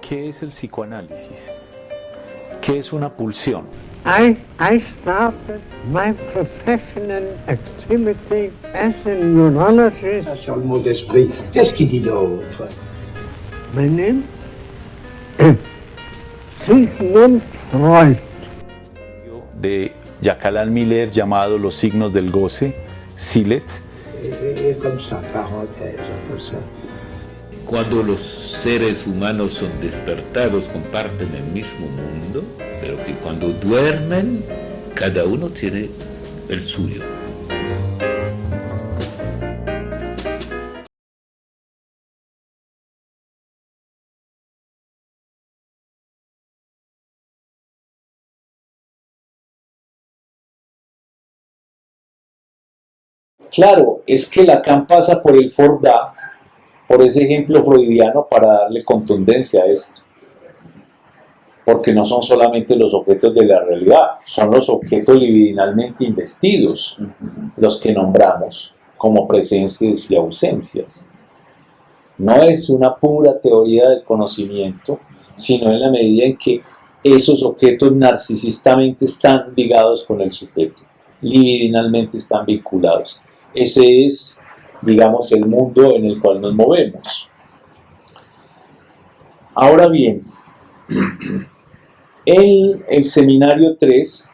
¿Qué es el psicoanálisis? ¿Qué es una pulsión? I started my professional activity as a neurologist. Sur le mot d'esprit, qu'est-ce qu'il dit d'autre? My name is Sigmund Freud. De Jacques Alain Miller llamado Los signos del goce, Silet. Comme ça, parenthèse, comme ça. Cuando los seres humanos son despertados comparten el mismo mundo, pero que cuando duermen cada uno tiene el suyo. Claro, es que Lacan pasa por el Fordá, por ese ejemplo freudiano, para darle contundencia a esto. Porque no son solamente los objetos de la realidad, son los objetos libidinalmente investidos, los que nombramos como presencias y ausencias. No es una pura teoría del conocimiento, sino en la medida en que esos objetos narcisistamente están ligados con el sujeto, libidinalmente están vinculados. Ese es, digamos, el mundo en el cual nos movemos. Ahora bien, en el seminario 3,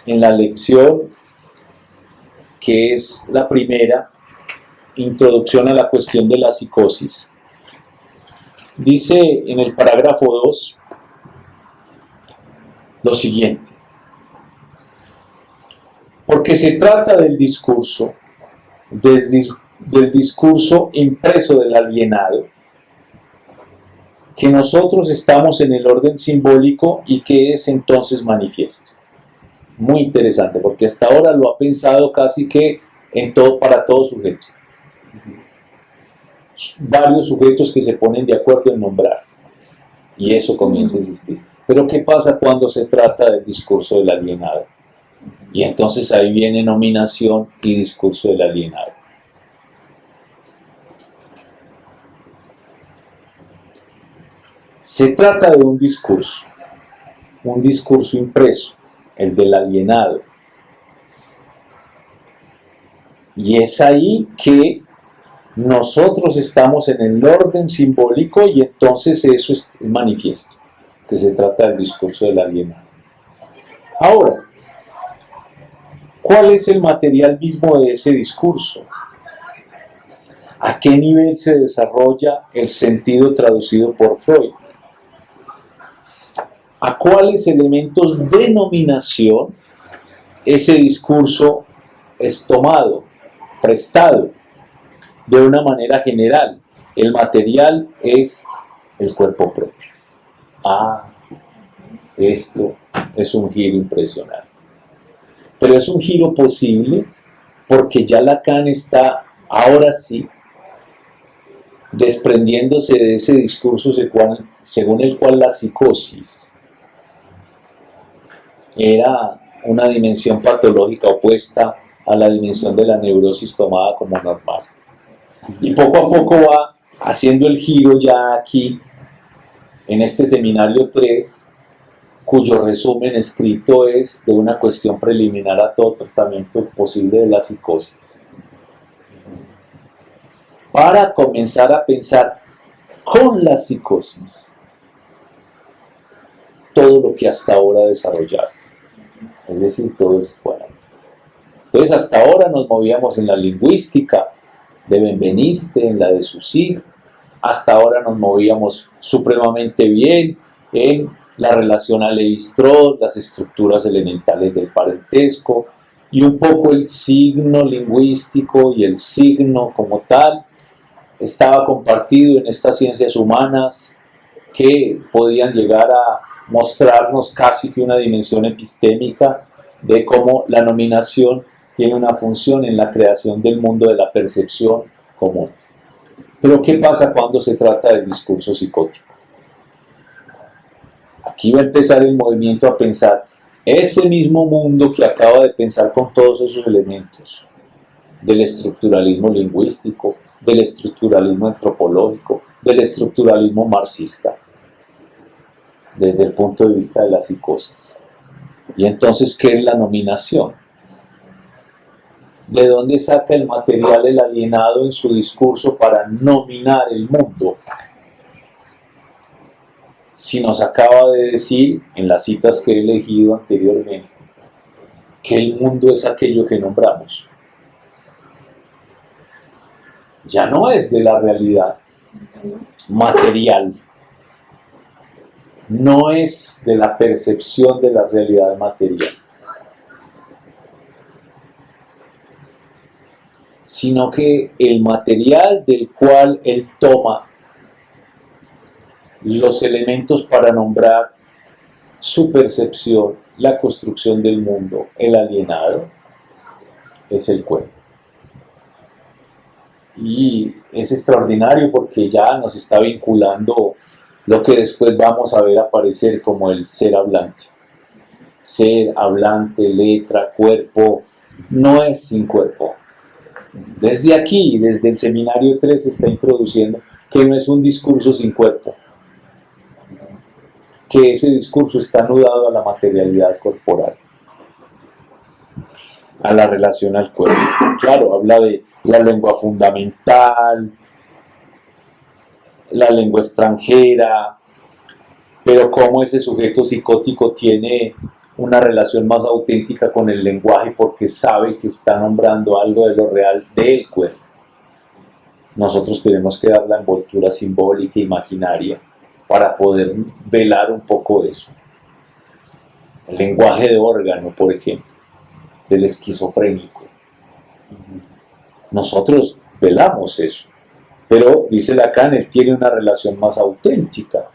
en la lección que es la primera, Introducción a la cuestión de la psicosis, dice en el parágrafo 2 lo siguiente: porque se trata del discurso, del discurso impreso del alienado, que nosotros estamos en el orden simbólico y que es entonces manifiesto. Muy interesante, porque hasta ahora lo ha pensado casi que para todo sujeto. Varios sujetos que se ponen de acuerdo en nombrar, y eso comienza a existir. Pero ¿qué pasa cuando se trata del discurso del alienado? Y entonces ahí viene nominación y discurso del alienado. Se trata de un discurso impreso, el del alienado. Y es ahí que nosotros estamos en el orden simbólico y entonces eso es manifiesto, que se trata del discurso del alienado. Ahora, ¿cuál es el material mismo de ese discurso? ¿A qué nivel se desarrolla el sentido traducido por Freud? ¿A cuáles elementos de nominación ese discurso es tomado, prestado de una manera general? El material es el cuerpo propio. Esto es un giro impresionante. Pero es un giro posible porque ya Lacan está, ahora sí, desprendiéndose de ese discurso según el cual la psicosis era una dimensión patológica opuesta a la dimensión de la neurosis tomada como normal. Y poco a poco va haciendo el giro ya aquí, en este seminario 3, cuyo resumen escrito es de una cuestión preliminar a todo tratamiento posible de la psicosis, para comenzar a pensar con la psicosis todo lo que hasta ahora ha desarrollado, es decir, todo el psicoanálisis. Entonces hasta ahora nos movíamos en la lingüística de Benveniste, en la de Saussure. Hasta ahora nos movíamos supremamente bien en la relación a Lévi-Strauss, las estructuras elementales del parentesco y un poco el signo lingüístico y el signo como tal estaba compartido en estas ciencias humanas que podían llegar a mostrarnos casi que una dimensión epistémica de cómo la nominación tiene una función en la creación del mundo de la percepción común. Pero ¿qué pasa cuando se trata del discurso psicótico? Aquí va a empezar el movimiento a pensar ese mismo mundo que acaba de pensar con todos esos elementos del estructuralismo lingüístico, del estructuralismo antropológico, del estructuralismo marxista, desde el punto de vista de la psicosis. Y entonces, ¿qué es la nominación? ¿De dónde saca el material el alienado en su discurso para nominar el mundo? Si nos acaba de decir, en las citas que he elegido anteriormente, que el mundo es aquello que nombramos. Ya no es de la realidad material, no es de la percepción de la realidad material, sino que el material del cual él toma los elementos para nombrar su percepción, la construcción del mundo, el alienado, es el cuerpo. Y es extraordinario porque ya nos está vinculando lo que después vamos a ver aparecer como el ser hablante. Ser, hablante, letra, cuerpo, no es sin cuerpo. Desde aquí, desde el seminario 3, se está introduciendo que no es un discurso sin cuerpo, que ese discurso está anudado a la materialidad corporal, a la relación al cuerpo. Claro, habla de la lengua fundamental, la lengua extranjera, pero cómo ese sujeto psicótico tiene una relación más auténtica con el lenguaje porque sabe que está nombrando algo de lo real del cuerpo. Nosotros tenemos que dar la envoltura simbólica, imaginaria, para poder velar un poco eso. El lenguaje de órgano, por ejemplo, del esquizofrénico. Nosotros velamos eso, pero dice Lacan, él tiene una relación más auténtica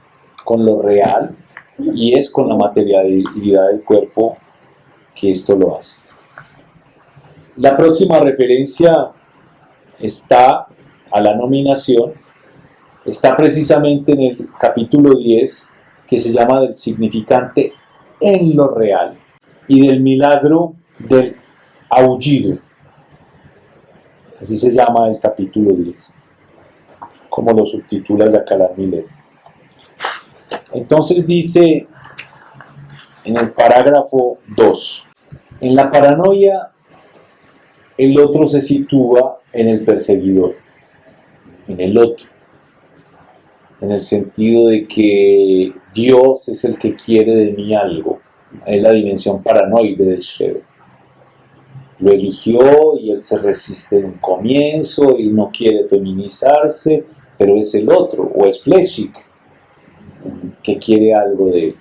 con lo real y es con la materialidad del cuerpo que esto lo hace. La próxima referencia está a la nominación, está precisamente en el capítulo 10, que se llama del significante en lo real y del milagro del aullido. Así se llama el capítulo 10, como lo subtitula Jacalan Miller. Entonces dice en el parágrafo 2, en la paranoia el otro se sitúa en el perseguidor, en el otro, en el sentido de que Dios es el que quiere de mí algo, es la dimensión paranoide de Schreber. Lo eligió y él se resiste en un comienzo y no quiere feminizarse, pero es el otro, o es Flechig, que quiere algo de él.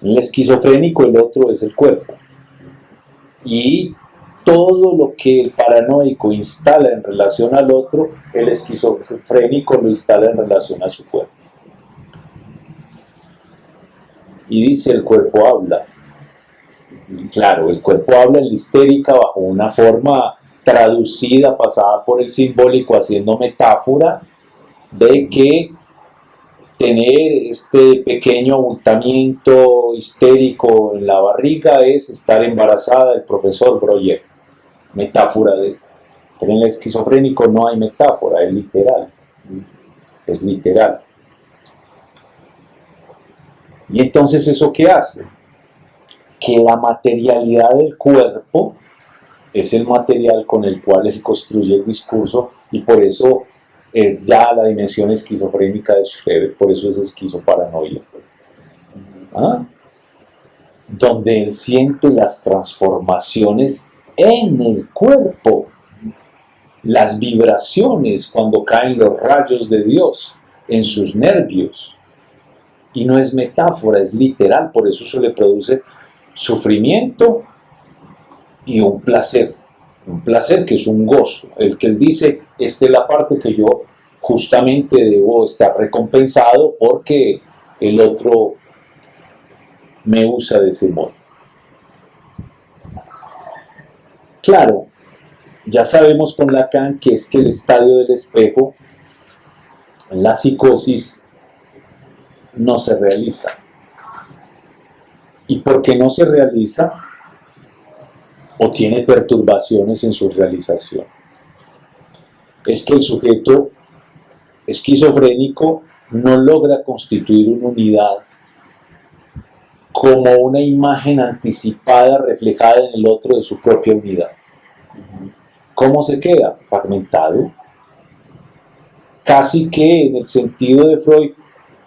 En el esquizofrénico el otro es el cuerpo. Y todo lo que el paranoico instala en relación al otro, el esquizofrénico lo instala en relación a su cuerpo. Y dice, el cuerpo habla. Claro, el cuerpo habla en la histérica bajo una forma traducida, pasada por el simbólico, haciendo metáfora de que tener este pequeño abultamiento histérico en la barriga es estar embarazada del profesor Breuer. Metáfora de... Pero en el esquizofrénico no hay metáfora, es literal. Es literal. Y entonces, ¿eso qué hace? Que la materialidad del cuerpo es el material con el cual se construye el discurso y por eso es ya la dimensión esquizofrénica de Schreber, por eso es esquizoparanoia. ¿Ah? Donde él siente las transformaciones en el cuerpo, las vibraciones cuando caen los rayos de Dios en sus nervios. Y no es metáfora, es literal, por eso se le produce sufrimiento y un placer que es un gozo, el que él dice, esta es la parte que yo justamente debo estar recompensado porque el otro me usa de ese modo. Claro, ya sabemos con Lacan que es que el estadio del espejo en la psicosis no se realiza. ¿Y por qué no se realiza? O tiene perturbaciones en su realización. es que el sujeto esquizofrénico no logra constituir una unidad como una imagen anticipada reflejada en el otro de su propia unidad. ¿Cómo se queda? Fragmentado. Casi que en el sentido de Freud,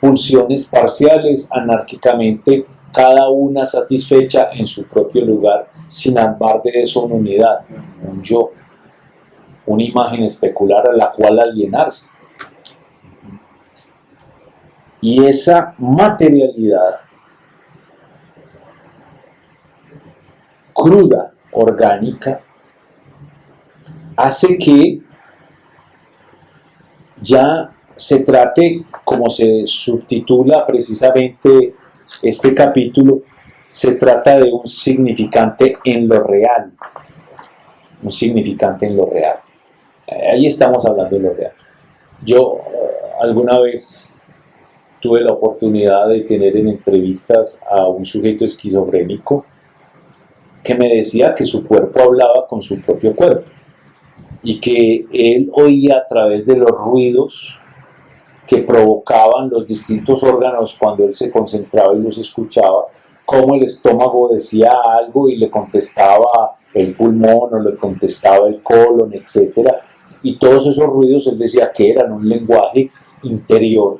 pulsiones parciales anárquicamente, cada una satisfecha en su propio lugar, sin armar de eso una unidad, un yo, una imagen especular a la cual alienarse. Y esa materialidad cruda, orgánica, hace que ya se trate, como se subtitula precisamente este capítulo, se trata de un significante en lo real. Un significante en lo real. Ahí estamos hablando de lo real. Yo alguna vez tuve la oportunidad de tener en entrevistas a un sujeto esquizofrénico que me decía que su cuerpo hablaba con su propio cuerpo y que él oía a través de los ruidos que provocaban los distintos órganos cuando él se concentraba y los escuchaba, cómo el estómago decía algo y le contestaba el pulmón o le contestaba el colon, etc. Y todos esos ruidos él decía que eran un lenguaje interior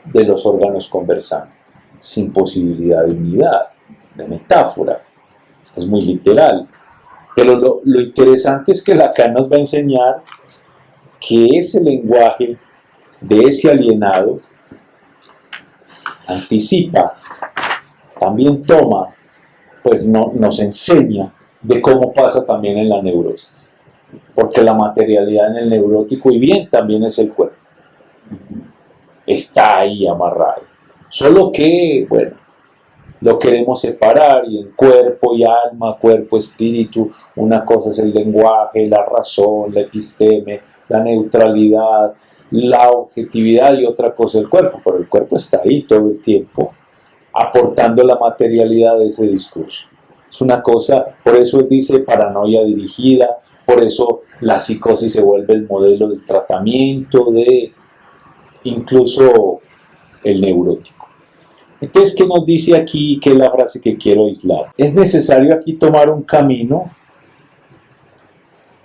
de los órganos conversando, sin posibilidad de unidad, de metáfora. Es muy literal. Pero lo interesante es que Lacan nos va a enseñar que ese lenguaje de ese alienado anticipa, también toma, pues nos enseña de cómo pasa también en la neurosis. Porque la materialidad en el neurótico, y bien también es el cuerpo, está ahí amarrado. Solo que, bueno, lo queremos separar y en cuerpo y alma, cuerpo, espíritu, una cosa es el lenguaje, la razón, la episteme, la neutralidad, la objetividad y otra cosa el cuerpo, pero el cuerpo está ahí todo el tiempo aportando la materialidad de ese discurso. Es una cosa, por eso él dice paranoia dirigida, por eso la psicosis se vuelve el modelo del tratamiento de incluso el neurótico. Entonces, ¿qué nos dice aquí? ¿Qué es la frase que quiero aislar? Es necesario aquí tomar un camino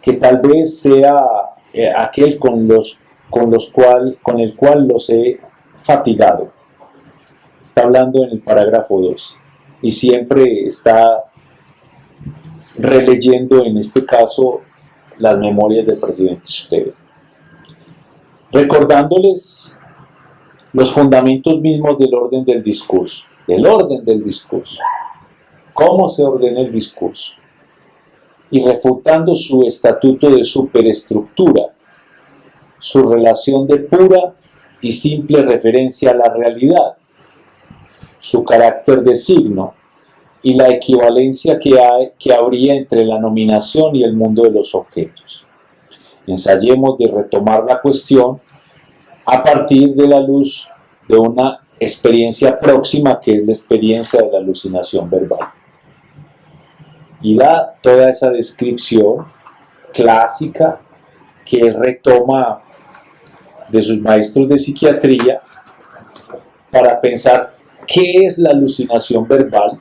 que tal vez sea aquel con el cual los he fatigado. Está hablando en el parágrafo 2 y siempre está releyendo en este caso las memorias del presidente Schreber, recordándoles los fundamentos mismos del orden del discurso, cómo se ordena el discurso, y refutando su estatuto de superestructura, su relación de pura y simple referencia a la realidad, su carácter de signo y la equivalencia que habría entre la nominación y el mundo de los objetos. Ensayemos de retomar la cuestión a partir de la luz de una experiencia próxima, que es la experiencia de la alucinación verbal. Y da toda esa descripción clásica que él retoma de sus maestros de psiquiatría para pensar qué es la alucinación verbal,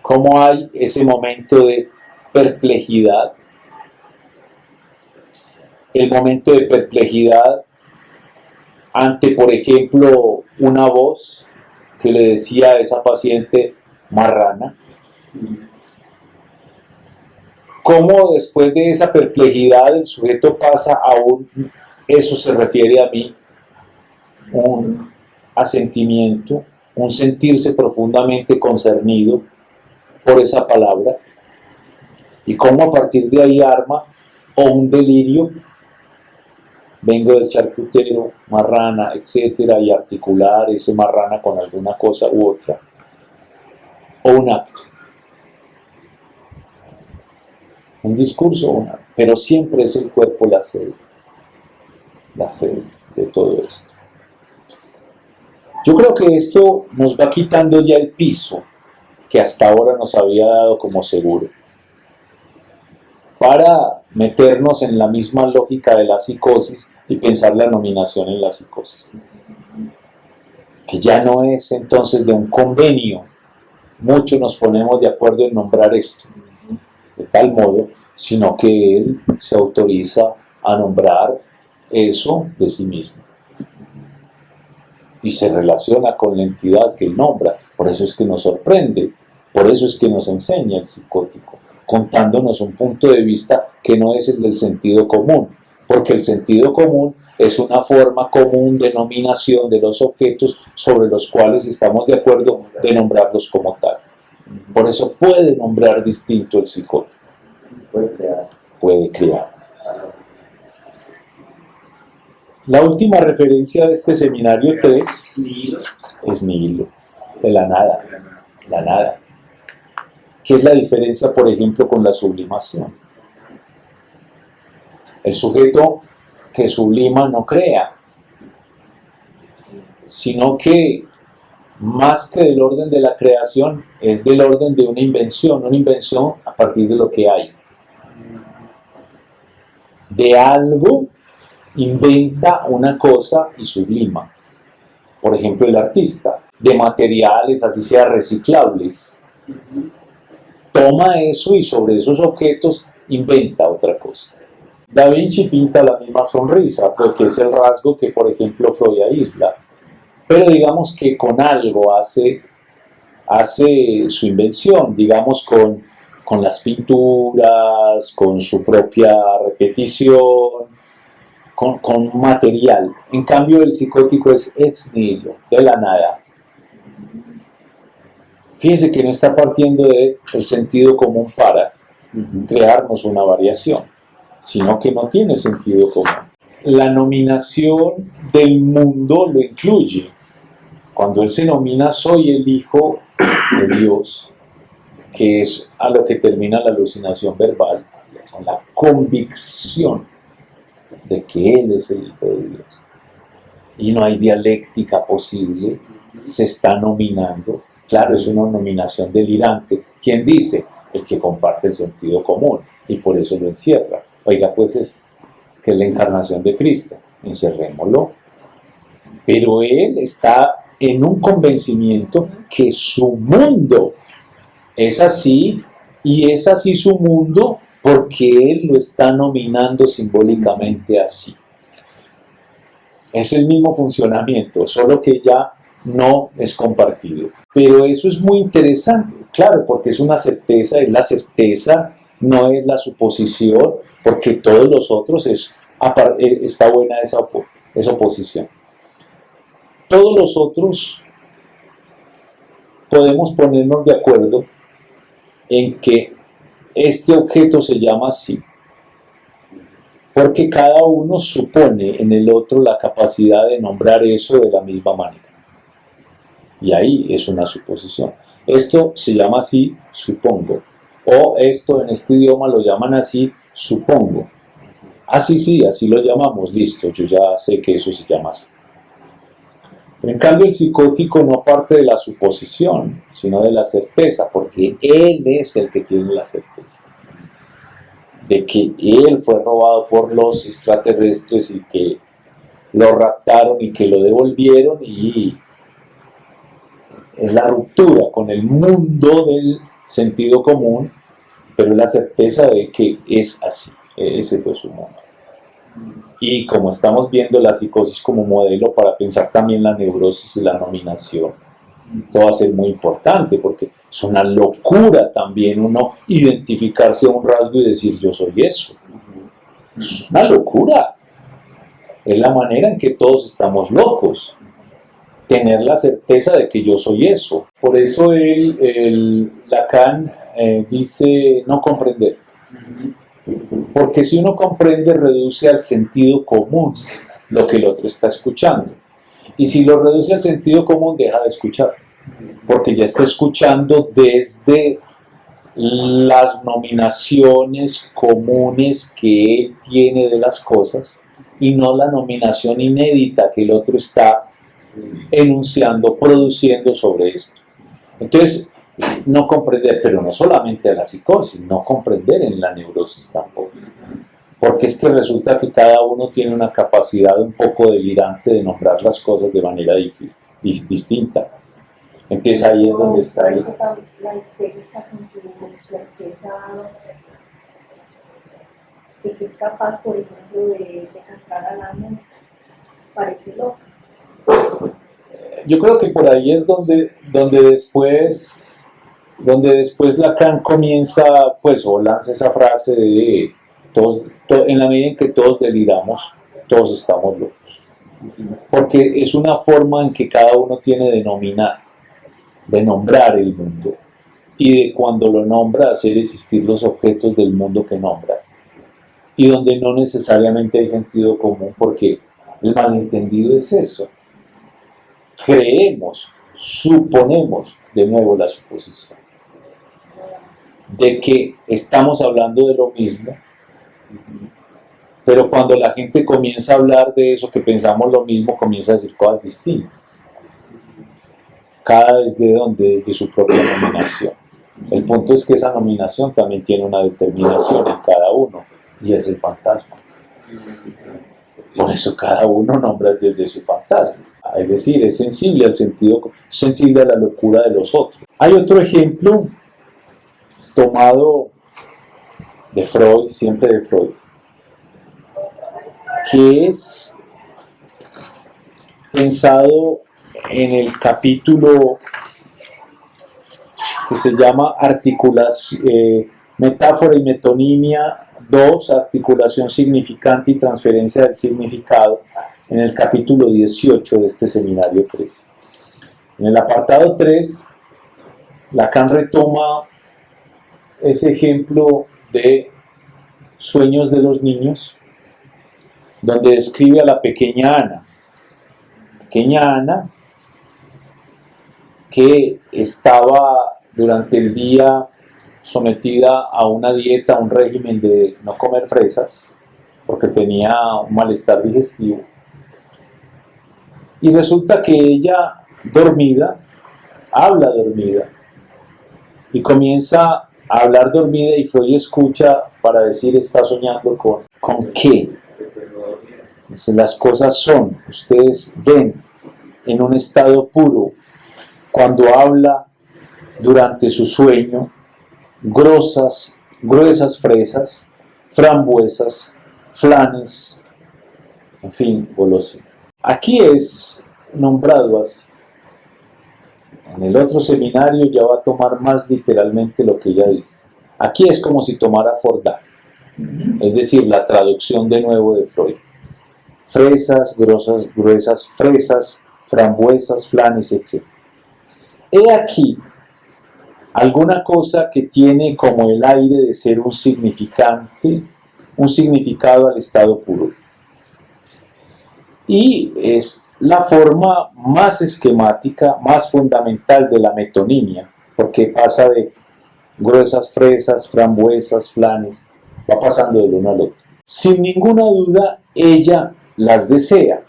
cómo hay ese momento de perplejidad, el momento de perplejidad ante, por ejemplo, una voz que le decía a esa paciente marrana. Cómo después de esa perplejidad el sujeto pasa a eso se refiere a mí, un asentimiento, un sentirse profundamente concernido por esa palabra, y cómo a partir de ahí arma o un delirio, vengo del charcutero, marrana, etcétera, y articular ese marrana con alguna cosa u otra, o un acto, un discurso, pero siempre es el cuerpo la sede de todo esto. Yo creo que esto nos va quitando ya el piso que hasta ahora nos había dado como seguro, para meternos en la misma lógica de la psicosis y pensar la nominación en la psicosis. Que ya no es entonces de un convenio, muchos nos ponemos de acuerdo en nombrar esto, de tal modo, sino que él se autoriza a nombrar eso de sí mismo. Y se relaciona con la entidad que él nombra. Por eso es que nos sorprende, por eso es que nos enseña el psicótico, contándonos un punto de vista que no es el del sentido común, porque el sentido común es una forma común de nominación de los objetos sobre los cuales estamos de acuerdo de nombrarlos como tal. Por eso puede nombrar distinto el psicótico. Puede crear. La última referencia de este seminario 3 es nihilo, de la nada. La nada. ¿Qué es la diferencia, por ejemplo, con la sublimación? El sujeto que sublima no crea, sino que más que del orden de la creación, es del orden de una invención a partir de lo que hay. De algo inventa una cosa y sublima. Por ejemplo, el artista, de materiales, así sea reciclables, toma eso y sobre esos objetos inventa otra cosa. Da Vinci pinta la misma sonrisa, porque es el rasgo que, por ejemplo, Freud aísla. Pero digamos que con algo hace su invención, digamos con las pinturas, con su propia repetición, con material. En cambio, el psicótico es ex nihilo, de la nada. Fíjense que no está partiendo del sentido común para crearnos una variación, sino que no tiene sentido común. La nominación del mundo lo incluye. Cuando él se nomina, soy el Hijo de Dios, que es a lo que termina la alucinación verbal, con la convicción de que él es el Hijo de Dios. Y no hay dialéctica posible, se está nominando. Claro, es una nominación delirante. ¿Quién dice? El que comparte el sentido común, y por eso lo encierra. Oiga, pues que es la encarnación de Cristo, encerrémoslo. Pero él está en un convencimiento que su mundo es así, y es así su mundo porque él lo está nominando simbólicamente así. Es el mismo funcionamiento, solo que ya no es compartido. Pero eso es muy interesante, claro, porque es una certeza, es la certeza, no es la suposición, porque todos los otros está buena esa oposición. Todos los otros podemos ponernos de acuerdo en que este objeto se llama así, porque cada uno supone en el otro la capacidad de nombrar eso de la misma manera. Y ahí es una suposición. Esto se llama así, supongo. O esto en este idioma lo llaman así, supongo. Así sí, así lo llamamos, listo, yo ya sé que eso se llama así. En cambio, el psicótico no parte de la suposición, sino de la certeza, porque él es el que tiene la certeza de que él fue robado por los extraterrestres y que lo raptaron y que lo devolvieron, y es la ruptura con el mundo del sentido común, pero la certeza de que es así, ese fue su mundo. Y como estamos viendo la psicosis como modelo para pensar también la neurosis y la nominación, esto va a ser muy importante, porque es una locura también uno identificarse a un rasgo y decir yo soy eso. Es una locura. Es la manera en que todos estamos locos. Tener la certeza de que yo soy eso. Por eso Lacan dice no comprender. Porque si uno comprende, reduce al sentido común lo que el otro está escuchando. Y si lo reduce al sentido común, deja de escuchar. Porque ya está escuchando desde las nominaciones comunes que él tiene de las cosas y no la nominación inédita que el otro está enunciando, produciendo sobre esto. Entonces, no comprender, pero no solamente a la psicosis, no comprender en la neurosis tampoco. porque es que resulta que cada uno tiene una capacidad un poco delirante de nombrar las cosas de manera distinta. Entonces ahí es donde está la histérica con su certeza de que es capaz, por ejemplo, de castrar al amo, parece loca. Yo creo que por ahí es donde después Lacan comienza, pues, o lanza esa frase de en la medida en que todos deliramos, todos estamos locos. Porque es una forma en que cada uno tiene de nombrar el mundo, y de cuando lo nombra hacer existir los objetos del mundo que nombra, y donde no necesariamente hay sentido común, porque el malentendido es eso. Suponemos, de nuevo la suposición, de que estamos hablando de lo mismo, pero cuando la gente comienza a hablar de eso, que pensamos lo mismo, comienza a decir cosas distintas. Cada desde su propia nominación. El punto es que esa nominación también tiene una determinación en cada uno, y es el fantasma. Por eso cada uno nombra desde su fantasma. Es decir, es sensible al sentido, sensible a la locura de los otros. Hay otro ejemplo tomado de Freud, siempre de Freud, que es pensado en el capítulo que se llama Metáfora y Metonimia 2, articulación significante y transferencia del significado, en el capítulo 18 de este seminario 13. En el apartado 3, Lacan retoma ese ejemplo de Sueños de los niños, donde describe a la pequeña Ana, que estaba durante el día sometida a una dieta, a un régimen de no comer fresas, porque tenía un malestar digestivo. Y resulta que ella, habla dormida, y comienza a hablar dormida, y Freud escucha para decir, está soñando ¿con qué? Dice, las cosas son, ustedes ven en un estado puro, cuando habla durante su sueño, gruesas fresas, frambuesas, flanes, en fin, golosinas. Aquí es nombrado así. En el otro seminario ya va a tomar más literalmente lo que ella dice. Aquí es como si tomara Fordyce, es decir, la traducción de nuevo de Freud. Fresas, gruesas fresas, frambuesas, flanes, etc. He aquí alguna cosa que tiene como el aire de ser un significado al estado puro. Y es la forma más esquemática, más fundamental de la metonimia, porque pasa de gruesas fresas, frambuesas, flanes, va pasando del uno al otro. Sin ninguna duda, ella las desea,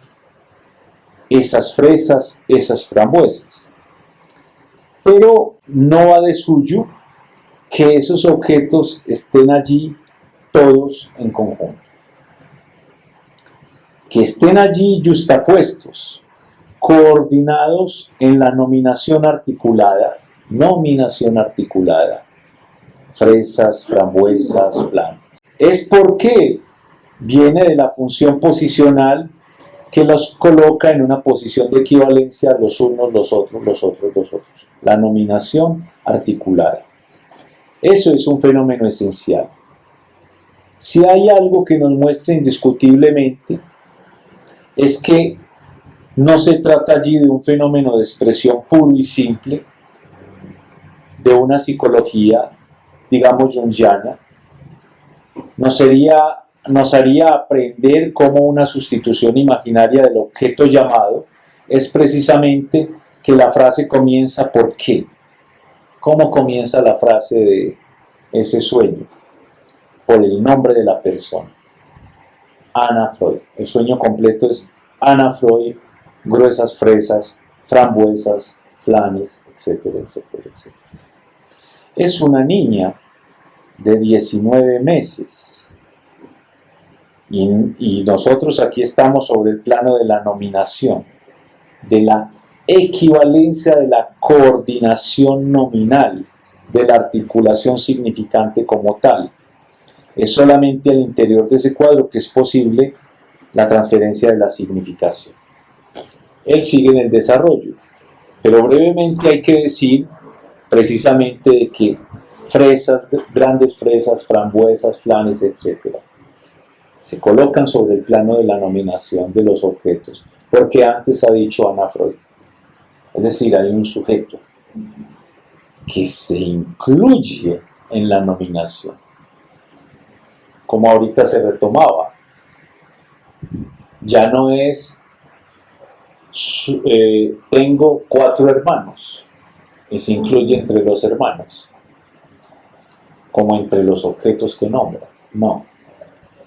esas fresas, esas frambuesas. Pero no va de suyo que esos objetos estén allí todos en conjunto. Que estén allí yuxtapuestos, coordinados en la nominación articulada, fresas, frambuesas, flanes. Es porque viene de la función posicional que los coloca en una posición de equivalencia los unos, los otros. La nominación articulada. Eso es un fenómeno esencial. Si hay algo que nos muestra indiscutiblemente, es que no se trata allí de un fenómeno de expresión puro y simple, de una psicología, digamos, junguiana. Nos haría aprender cómo una sustitución imaginaria del objeto llamado es precisamente que la frase comienza por qué. ¿Cómo comienza la frase de ese sueño? Por el nombre de la persona. Ana Freud. El sueño completo es Ana Freud, gruesas fresas, frambuesas, flanes, etcétera, etcétera, etcétera. Es una niña de 19 meses. Y nosotros aquí estamos sobre el plano de la nominación, de la equivalencia de la coordinación nominal, de la articulación significante como tal. Es solamente al interior de ese cuadro que es posible la transferencia de la significación. Él sigue en el desarrollo, pero brevemente hay que decir precisamente de que fresas, grandes fresas, frambuesas, flanes, etc., se colocan sobre el plano de la nominación de los objetos, porque antes ha dicho Ana Freud. Es decir, hay un sujeto que se incluye en la nominación, como ahorita se retomaba. Ya no es tengo 4 hermanos y se incluye entre los hermanos, como entre los objetos que nombra. No,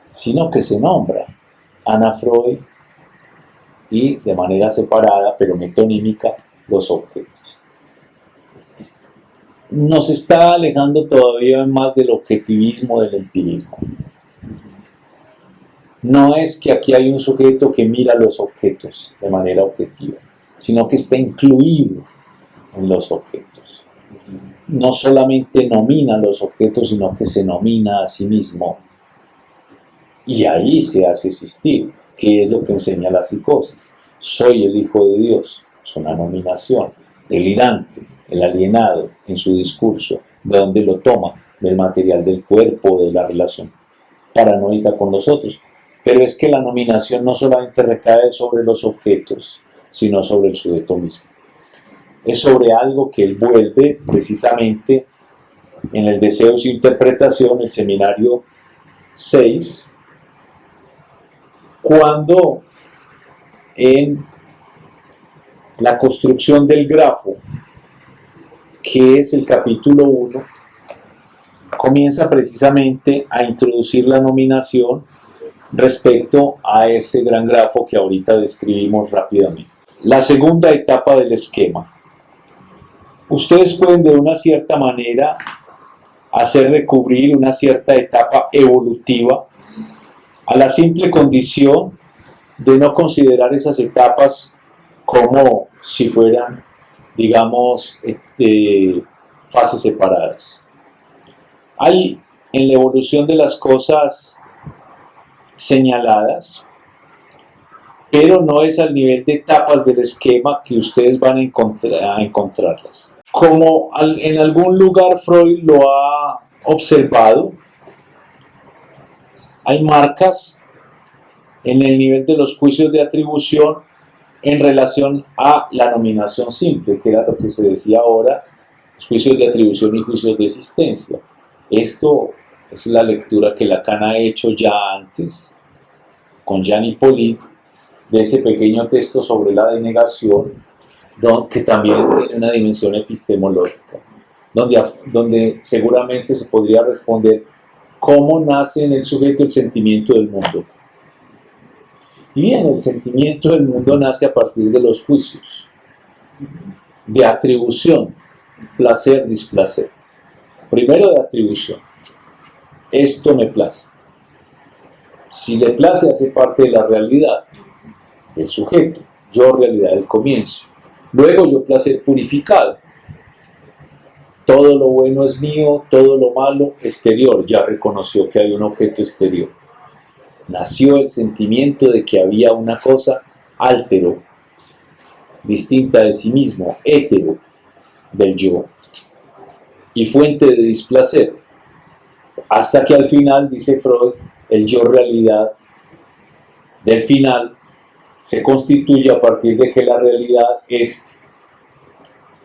sino que se nombra Ana Freud y de manera separada, pero metonímica, los objetos. Nos está alejando todavía más del objetivismo, del empirismo. No es que aquí hay un sujeto que mira los objetos de manera objetiva, sino que está incluido en los objetos. No solamente nomina los objetos, sino que se nomina a sí mismo. Y ahí se hace existir, que es lo que enseña la psicosis. Soy el Hijo de Dios. Es una nominación delirante, el alienado en su discurso, de donde lo toma, del material del cuerpo, de la relación paranoica con los otros. Pero es que la nominación no solamente recae sobre los objetos, sino sobre el sujeto mismo. Es sobre algo que él vuelve precisamente en el Deseo y su interpretación, el seminario 6, cuando en la construcción del grafo, que es el capítulo 1, comienza precisamente a introducir la nominación respecto a ese gran grafo que ahorita describimos rápidamente. La segunda etapa del esquema. Ustedes pueden de una cierta manera hacer recubrir una cierta etapa evolutiva a la simple condición de no considerar esas etapas como si fueran, digamos, fases separadas. Hay en la evolución de las cosas señaladas, pero no es al nivel de etapas del esquema que ustedes van a encontrarlas. Como en algún lugar Freud lo ha observado, hay marcas en el nivel de los juicios de atribución en relación a la nominación simple, que era lo que se decía ahora, los juicios de atribución y juicios de existencia. Esto es la lectura que Lacan ha hecho ya antes, con Jean Hippolyte, de ese pequeño texto sobre la denegación, que también tiene una dimensión epistemológica, donde seguramente se podría responder cómo nace en el sujeto el sentimiento del mundo. Y bien, el sentimiento del mundo nace a partir de los juicios, de atribución, placer, displacer. Primero de atribución. Esto me place. Si le place, hace parte de la realidad del sujeto. Yo, realidad del comienzo. Luego, yo, placer purificado. Todo lo bueno es mío, todo lo malo, exterior. Ya reconoció que hay un objeto exterior. Nació el sentimiento de que había una cosa altero, distinta de sí mismo, hétero, del yo, y fuente de displacer. Hasta que al final, dice Freud, el yo realidad del final se constituye a partir de que la realidad es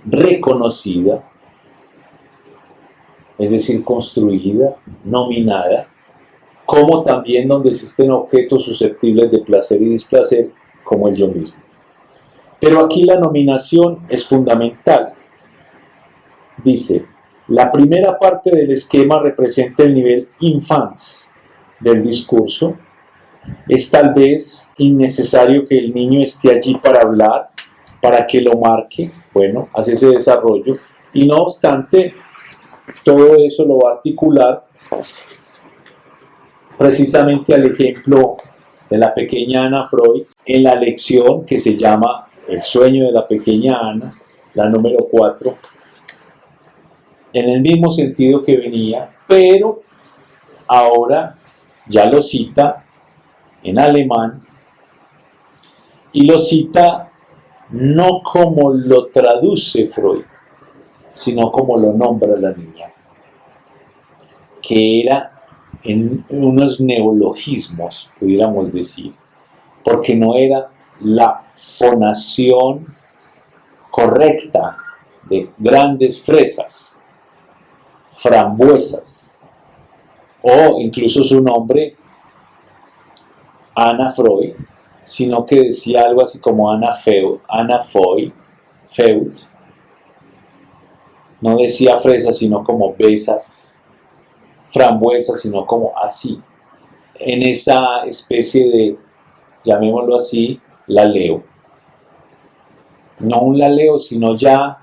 reconocida, es decir, construida, nominada, como también donde existen objetos susceptibles de placer y displacer, como el yo mismo. Pero aquí la nominación es fundamental. Dice, la primera parte del esquema representa el nivel infans del discurso. Es tal vez innecesario que el niño esté allí para hablar, para que lo marque. Bueno, hace ese desarrollo. Y no obstante, todo eso lo va a articular precisamente al ejemplo de la pequeña Ana Freud en la lección que se llama El sueño de la pequeña Ana, la número 4, en el mismo sentido que venía, pero ahora ya lo cita en alemán y lo cita no como lo traduce Freud, sino como lo nombra la niña, que era en unos neologismos, pudiéramos decir, porque no era la fonación correcta de grandes fresas, frambuesas, o incluso su nombre, Anna Freud, sino que decía algo así como Anna Freud, no decía fresas, sino como besas, frambuesas, sino como así, en esa especie de, llamémoslo así, laleo. No un laleo, sino ya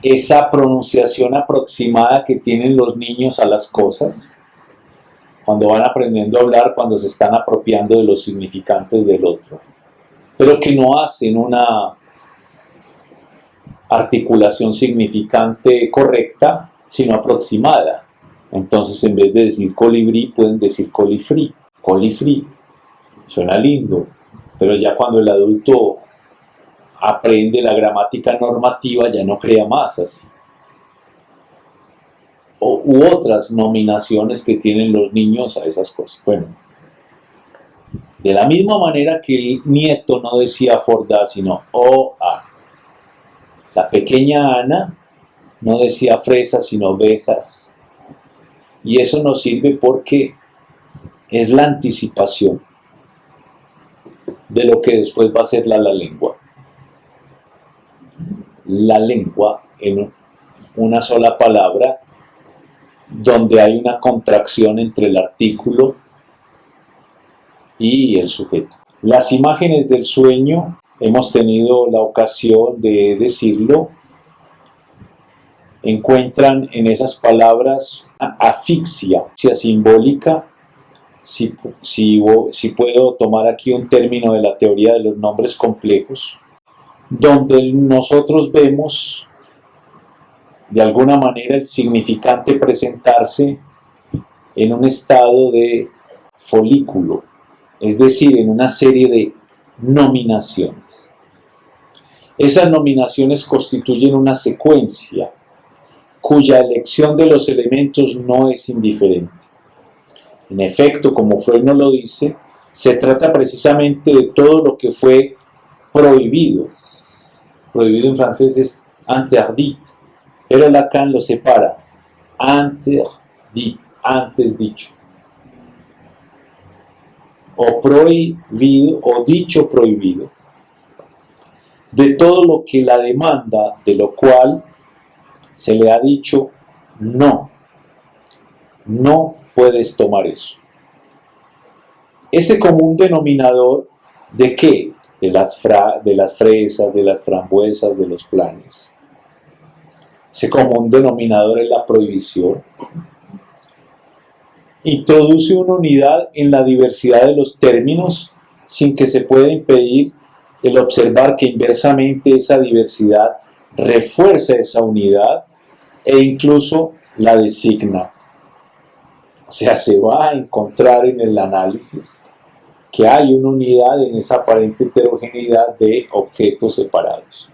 esa pronunciación aproximada que tienen los niños a las cosas, cuando van aprendiendo a hablar, cuando se están apropiando de los significantes del otro, pero que no hacen una articulación significante correcta, sino aproximada. Entonces, en vez de decir colibrí, pueden decir colifrí. Colifrí. Suena lindo, pero ya cuando el adulto aprende la gramática normativa, ya no crea más así. U otras nominaciones que tienen los niños a esas cosas. Bueno, de la misma manera que el nieto no decía Fordá, sino O-A. La pequeña Ana no decía fresas, sino besas. Y eso nos sirve porque es la anticipación de lo que después va a ser la lengua. La lengua en una sola palabra, donde hay una contracción entre el artículo y el sujeto. Las imágenes del sueño, hemos tenido la ocasión de decirlo, encuentran en esas palabras asfixia simbólica. Si puedo tomar aquí un término de la teoría de los nombres complejos, donde nosotros vemos de alguna manera el significante presentarse en un estado de folículo, es decir, en una serie de nominaciones. Esas nominaciones constituyen una secuencia cuya elección de los elementos no es indiferente. En efecto, como Freud nos lo dice, se trata precisamente de todo lo que fue prohibido. Prohibido en francés es interdit, pero Lacan lo separa. Interdit, antes dicho. O prohibido, o dicho prohibido. De todo lo que la demanda, de lo cual se le ha dicho no. No puedes tomar eso. Ese común denominador, ¿de qué? De las fresas, de las frambuesas, de los flanes. Ese común denominador es la prohibición. Introduce una unidad en la diversidad de los términos sin que se pueda impedir el observar que inversamente esa diversidad refuerza esa unidad e incluso la designa. O sea, se va a encontrar en el análisis que hay una unidad en esa aparente heterogeneidad de objetos separados.